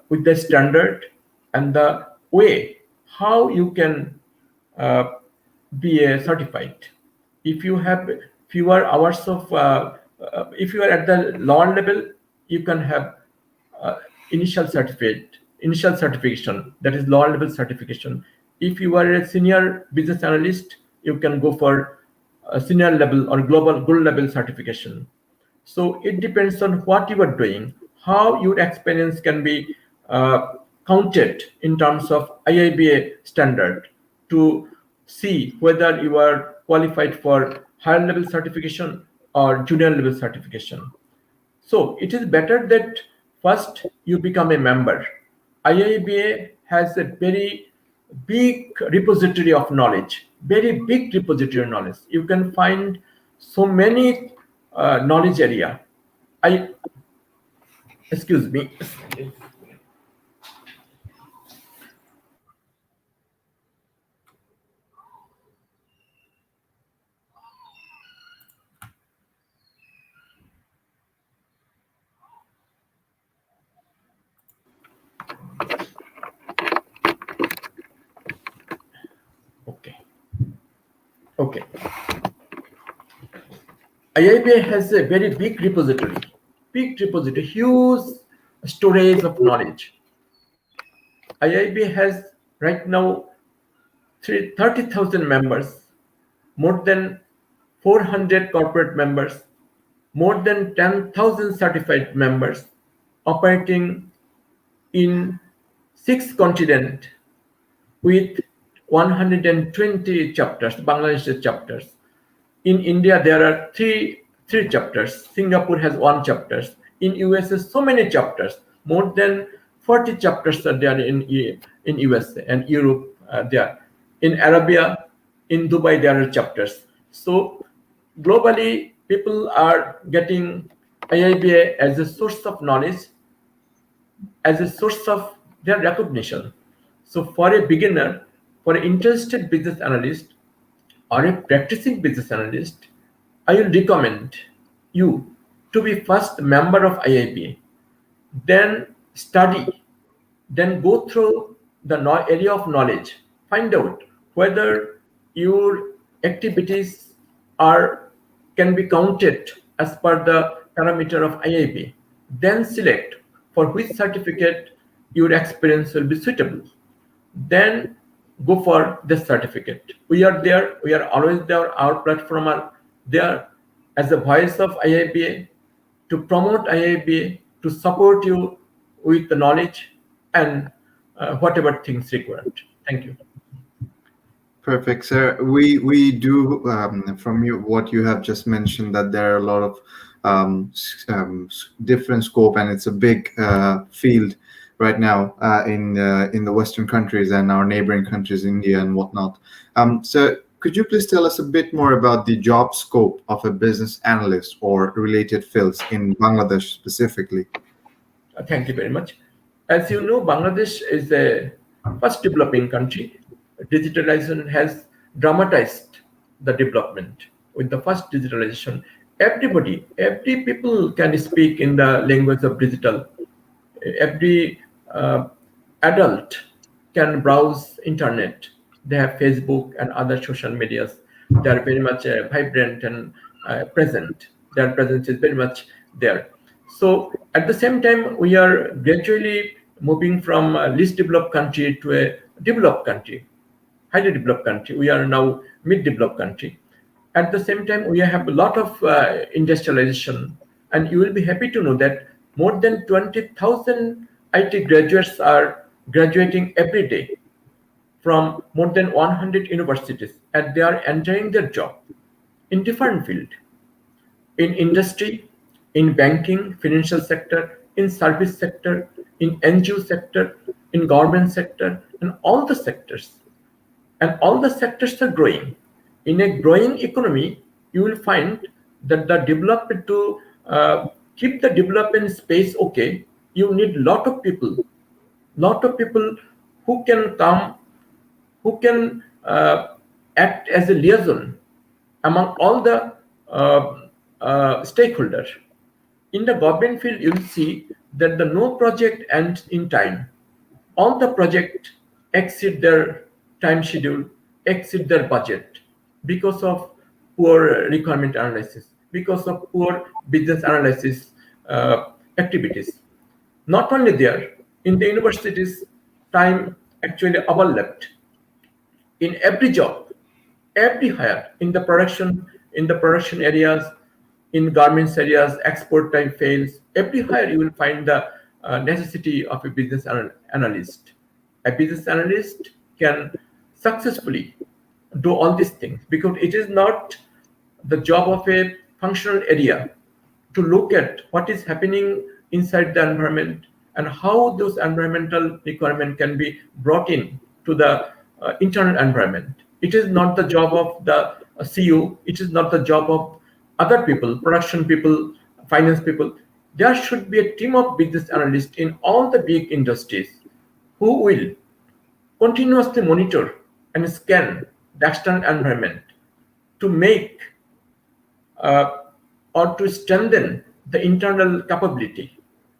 with the standard, and the way how you can uh, be a certified. If you have fewer hours of, if you are at the lower level, you can have uh, initial certification, that is lower level certification. If you are a senior business analyst, you can go for a senior level or global gold level certification. So it depends on what you are doing, how your experience can be counted in terms of IIBA standard to see whether you are qualified for higher level certification or junior level certification. So it is better that first you become a member. IIBA has a very big repository of knowledge, very big repository of knowledge. You can find so many knowledge area. I excuse me. Okay. Okay. IIBA has a very big repository, huge storage of knowledge. IIBA has right now 30,000 members, more than 400 corporate members, more than 10,000 certified members operating in 6 continents with 120 chapters, Bangladesh chapters. In India, there are three chapters. Singapore has 1 chapter. In USA, so many chapters. More than 40 chapters are there in USA and Europe. There, in Arabia, in Dubai, there are chapters. So globally, people are getting IIBA as a source of knowledge, as a source of their recognition. So for a beginner, For an interested business analyst or a practicing business analyst, I will recommend you to be first member of IIBA, then study, then go through the area of knowledge, find out whether your activities are can be counted as per the parameter of IIB, then select for which certificate your experience will be suitable, then go for the certificate. We are there, we are always there, our platform are there as a voice of IIBA to promote IIBA, to support you with the knowledge and whatever things required. Thank you. Perfect, sir. We do from you what you have just mentioned, that there are a lot of different scope, and it's a big field right now in the Western countries and our neighboring countries, India and whatnot. So could you please tell us a bit more about the job scope of a business analyst or related fields in Bangladesh specifically? Thank you very much. As you know, Bangladesh is a fast developing country. Digitalization has dramatized the development. With the first digitalization, every people can speak in the language of digital. Every adult can browse internet. They have Facebook and other social medias. They are very much vibrant and present. Their presence is very much there. So at the same time, we are gradually moving from a least developed country to a developed country, highly developed country. We are now mid-developed country. At the same time, we have a lot of industrialization, and you will be happy to know that more than 20,000 IT graduates are graduating every day from more than 100 universities, and they are entering their job in different field, in industry, in banking, financial sector, in service sector, in NGO sector, in government sector, and all the sectors. And all the sectors are growing. In a growing economy, you will find that the development to keep the development space okay, you need lot of people who can come, who can act as a liaison among all the stakeholders. In the government field, you'll see that the no project ends in time. All the project exceed their time schedule, exceed their budget because of poor requirement analysis, because of poor business analysis activities. Not only there, in the universities, time actually overlapped. In every job, every hire, in the production areas, in garments areas, export time fails. Every hire you will find the necessity of a business analyst. A business analyst can successfully do all these things because it is not the job of a functional area to look at what is happening inside the environment and how those environmental requirements can be brought in to the internal environment. It is not the job of the CEO. It is not the job of other people, production people, finance people. There should be a team of business analysts in all the big industries who will continuously monitor and scan the external environment to make or to strengthen the internal capability.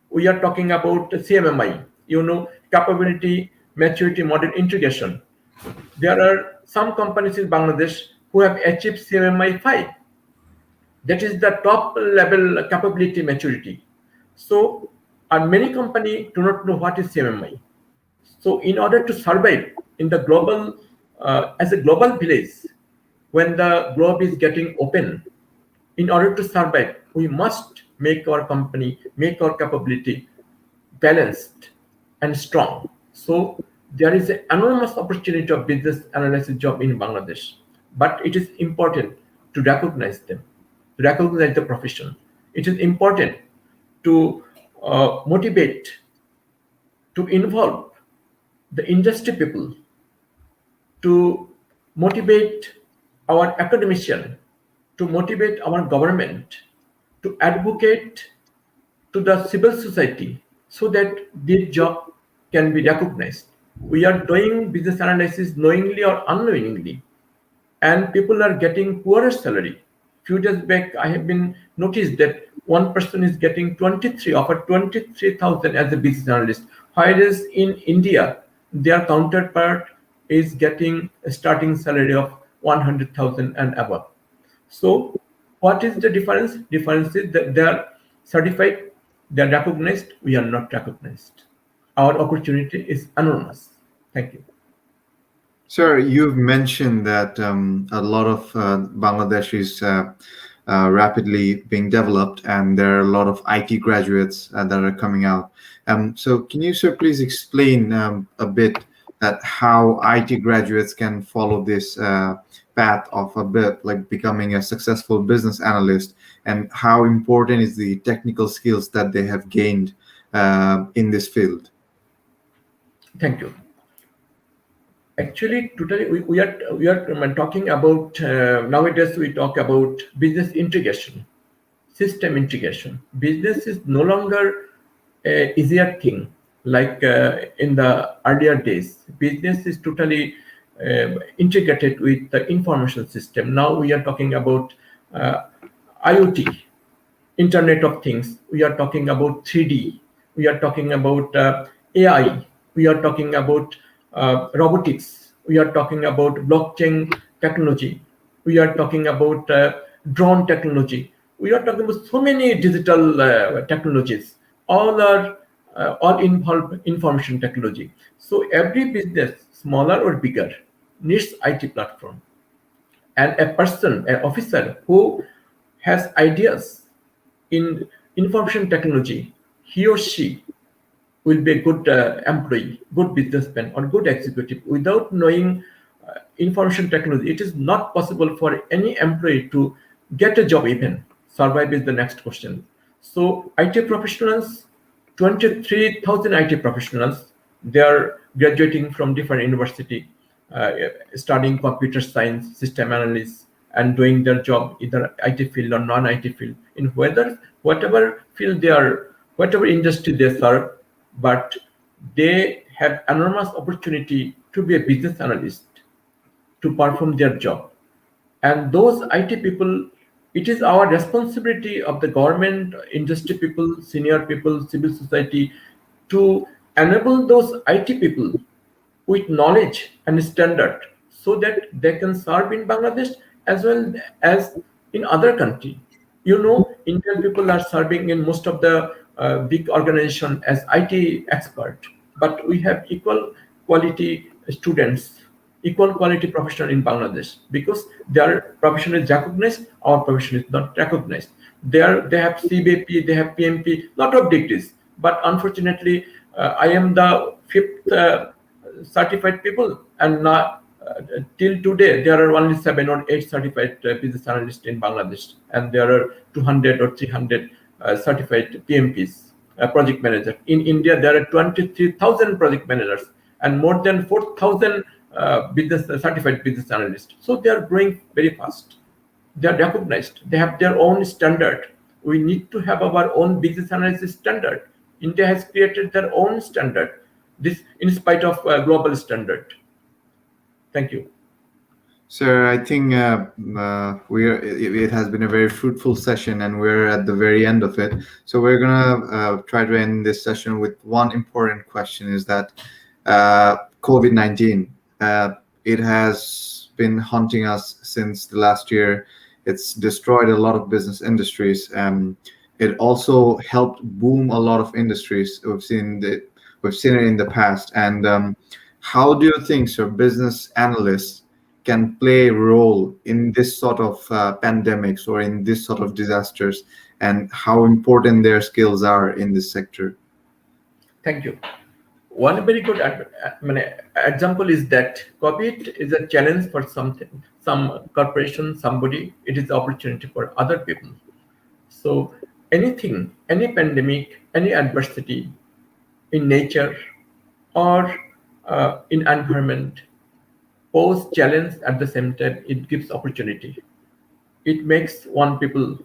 We are talking about CMMI, capability maturity model integration. There are some companies in Bangladesh who have achieved CMMI 5. That is the top level capability maturity. So, and many companies do not know what is CMMI. So, in order to survive in the global, as a global village, when the globe is getting open, in order to survive, we must make our company, make our capability balanced and strong. So there is an enormous opportunity of business analysis job in Bangladesh, but it is important to recognize them, to recognize the profession. It is important to motivate, to involve the industry people, to motivate our academician, to motivate our government, to advocate to the civil society so that this job can be recognized. We are doing business analysis knowingly or unknowingly, and people are getting poorer salary. Few days back, I have been noticed that one person is getting 23 offered 23,000 as a business analyst, whereas in India, their counterpart is getting a starting salary of 100,000 and above. So, what is the difference? Difference is that they are certified, they are recognized. We are not recognized. Our opportunity is enormous. Thank you. Sir, you've mentioned that a lot of Bangladesh is rapidly being developed, and there are a lot of IT graduates that are coming out. So, can you, sir, please explain a bit that how IT graduates can follow this path of a bit like becoming a successful business analyst, and how important is the technical skills that they have gained in this field? Thank you. Actually, today we are talking about nowadays we talk about business integration, system integration. Business is no longer a easier thing like in the earlier days. Business is totally integrated with the information system. Now we are talking about uh, IoT, Internet of Things. We are talking about 3D. We are talking about AI. We are talking about robotics. We are talking about blockchain technology. We are talking about drone technology. We are talking about so many digital technologies. All involve information technology. So every business, smaller or bigger, needs IT platform, and a person, an officer who has ideas in information technology, he or she will be a good employee, good businessman, or good executive. Without knowing information technology, it is not possible for any employee to get a job even. Survive is the next question. So IT professionals, 23,000 IT professionals, they are graduating from different university, uh, studying computer science, system analysis, and doing their job either IT field or non-IT field in whatever field they are, whatever industry they serve, but they have enormous opportunity to be a business analyst, to perform their job. And those IT people, it is our responsibility of the government, industry people, senior people, civil society, to enable those IT people with knowledge and standard so that they can serve in Bangladesh as well as in other country. You know, Indian people are serving in most of the big organization as IT expert, but we have equal quality students, equal quality professional in Bangladesh because their profession is recognized, our profession is not recognized. They have CBP, they have PMP, lot of degrees, but unfortunately, I am the fifth certified people, and not till today there are only 7 or 8 certified business analysts in Bangladesh, and there are 200 or 300 certified PMPs, project manager. In India, there are 23,000 project managers and more than 4,000 business certified business analysts. So they are growing very fast. They are recognized. They have their own standard. We need to have our own business analysis standard. India has created their own standard. This, in spite of global standard. Thank you. Sir, I think it has been a very fruitful session, and we're at the very end of it. So we're gonna try to end this session with one important question: is that COVID-19? It has been haunting us since the last year. It's destroyed a lot of business industries. It also helped boom a lot of industries. We've seen it in the past. And how do you think, sir, business analysts can play a role in this sort of pandemics or in this sort of disasters, and how important their skills are in this sector? Thank you. One very good example is that COVID is a challenge for something, some corporation, somebody. It is opportunity for other people. So anything, any pandemic, any adversity in nature or in environment pose challenge at the same time. It gives opportunity. It makes one people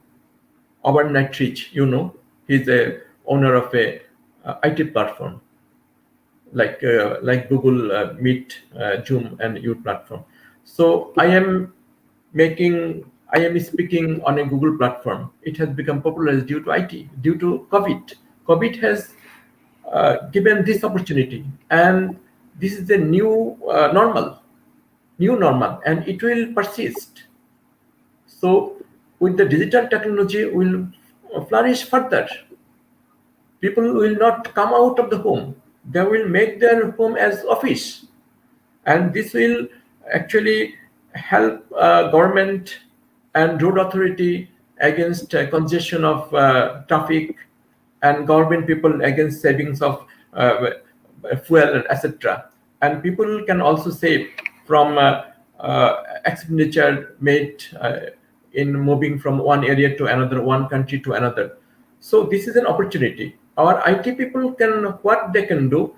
overnight rich. You know, he's a owner of a IT platform. like Google Meet, Zoom, and your platform. So I am speaking on a Google platform. It has become popular due to IT, due to COVID. COVID has given this opportunity, and this is the new normal, and it will persist. So, with the digital technology, will flourish further. People will not come out of the home; they will make their home as office, and this will actually help government and road authority against congestion of traffic, and government people against savings of uh, fuel, etc. And people can also save from expenditure made in moving from one area to another, one country to another. So this is an opportunity. Our IT people can, what they can do,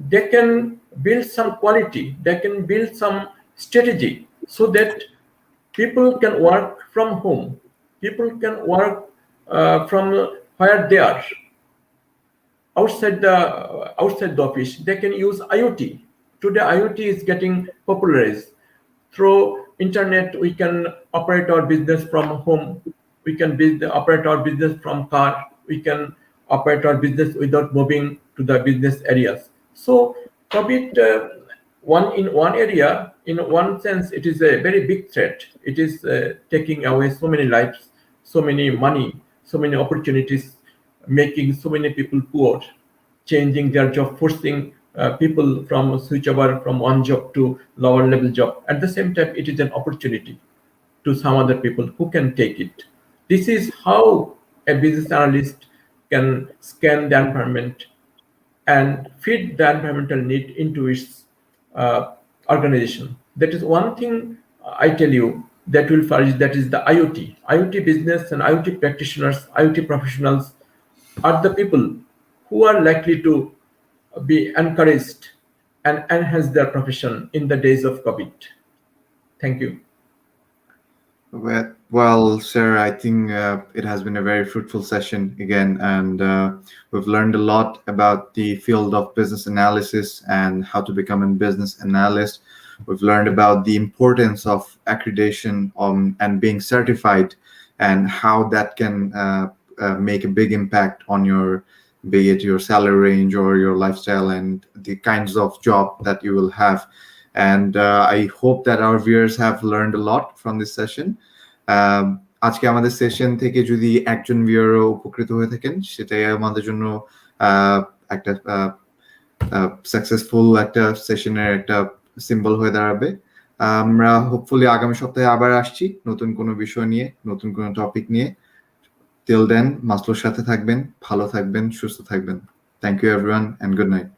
they can build some quality, they can build some strategy, so that people can work from home, people can work from where they are, outside the office. They can use IoT. Today IoT is getting popularized. Through internet we can operate our business from home, we can operate our business from car, we can operate our business without moving to the business areas. So COVID, one area, in one sense, it is a very big threat. It is taking away so many lives, so many money, so many opportunities, making so many people poor, changing their job, forcing people from switch over from one job to lower level job. At the same time, it is an opportunity to some other people who can take it. This is how a business analyst can scan the environment and feed the environmental need into its uh, organization. That is one thing I tell you that will flourish. That is the IoT. IoT business and IoT practitioners, IoT professionals are the people who are likely to be encouraged and enhance their profession in the days of COVID. Thank you. Well, sir, I think it has been a very fruitful session again, and we've learned a lot about the field of business analysis and how to become a business analyst. We've learned about the importance of accreditation and being certified, and how that can make a big impact on your, be it your salary range or your lifestyle and the kinds of job that you will have. And I hope that our viewers have learned a lot from this session. আজকে আমাদের session থেকে যদি একজন ভিউয়ারও উপকৃত হয়ে থাকেন, সেটাই আমাদের জন্য একটা সাকসেসফুল একটা সেশনের একটা সিম্বল হয়ে দাঁড়াবে। আমরা হোপফুলি আগামী সপ্তাহে আবার আসছি নতুন কোনো বিষয় নিয়ে, নতুন কোনো টপিক নিয়ে। টিল দেন মাসলোর সাথে থাকবেন, ভালো থাকবেন, সুস্থ থাকবেন। Thank you everyone, and good night.